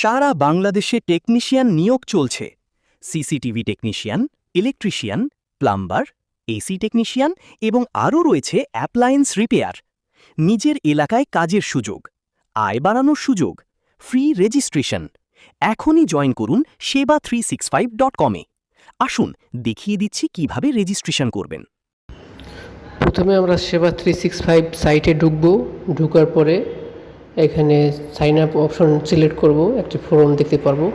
সারা বাংলাদেশে টেকনিশিয়ান নিয়োগ চলছে। CCTV technician, electrician, plumber, AC technician এবং আরও রয়েছে অ্যাপ্লায়েন্স রিপেয়ার। নিজের এলাকায় কাজের সুযোগ, আয় বাড়ানোর সুযোগ, ফ্রি রেজিস্ট্রেশন। এখনই জয়েন করুন seva365.com-এ। আসুন দেখিয়ে দিচ্ছি কিভাবে রেজিস্ট্রেশন করবেন। প্রথমে আমরা সেবা 365 সাইটে ঢুকবো। ঢোকার পরে এখানে সাইন আপ অপশন সিলেক্ট করব। একটি ফর্ম দেখতে পারবো।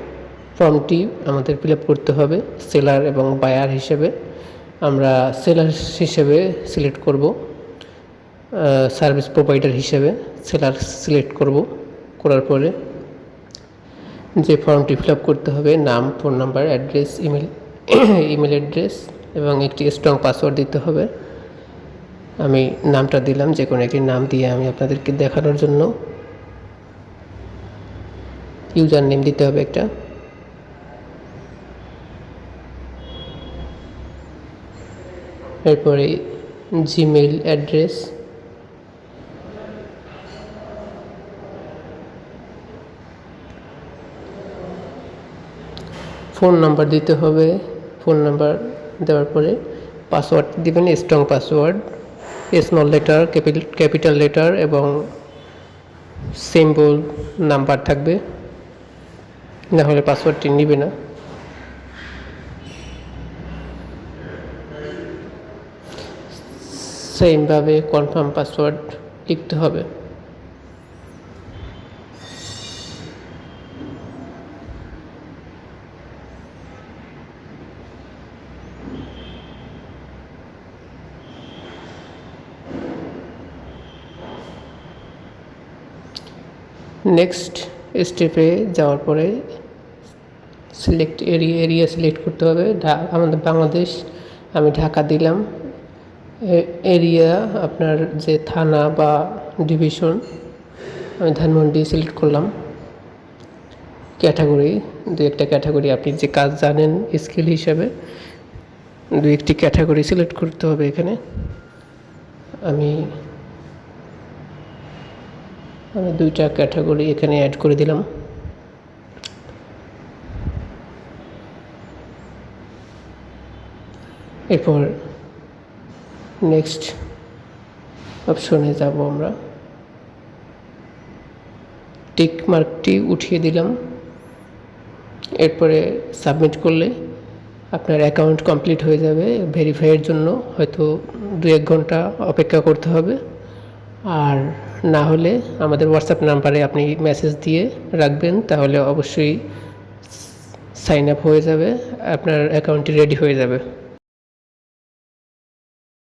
ফর্মটি আমাদের ফিল আপ করতে হবে। সেলার এবং বায়ার হিসেবে আমরা সেলার হিসেবে সিলেক্ট করব। সার্ভিস প্রোভাইডার হিসেবে সেলার সিলেক্ট করব। করার পরে যে ফর্মটি ফিল আপ করতে হবে, নাম, phone number, address, email address এবং একটি স্ট্রং পাসওয়ার্ড দিতে হবে। আমি নামটা দিলাম, যে কোনো একটি নাম দিয়ে আমি আপনাদেরকে দেখানোর জন্য। ইউজার নেম দিতে হবে একটা। এরপরে জিমেইল অ্যাড্রেস, ফোন নাম্বার দিতে হবে। ফোন নাম্বার দেওয়ার পরে পাসওয়ার্ড দিবেন, strong password, small letter, capital letter এবং সিম্বল নাম্বার থাকবে, না হলে পাসওয়ার্ডটি নিবে না। সেমভাবে কনফার্ম পাসওয়ার্ড লিখতে হবে। নেক্সট স্টেপে যাওয়ার পরে সিলেক্ট এরিয়া সিলেক্ট করতে হবে। আমাদের বাংলাদেশ, আমি ঢাকা দিলাম। এরিয়া আপনার যে থানা বা ডিভিশন, আমি ধানমন্ডি সিলেক্ট করলাম। ক্যাটাগরি, দু একটা ক্যাটাগরি আপনি যে কাজ জানেন স্কিল হিসাবে দু একটি ক্যাটাগরি সিলেক্ট করতে হবে এখানে। আমি দুইটা ক্যাটাগরি এখানে অ্যাড করে দিলাম। এরপর নেক্সট অপশনে যাব আমরা। টিক মার্কটি উঠিয়ে দিলাম। এরপরে সাবমিট করলে আপনার অ্যাকাউন্ট কমপ্লিট হয়ে যাবে। ভেরিফাইয়ের জন্য হয়তো 2-1 ঘন্টা অপেক্ষা করতে হবে। আর না হলে আমাদের হোয়াটসঅ্যাপ নাম্বারে আপনি মেসেজ দিয়ে রাখবেন, তাহলে অবশ্যই সাইন আপ হয়ে যাবে, আপনার অ্যাকাউন্টটি রেডি হয়ে যাবে।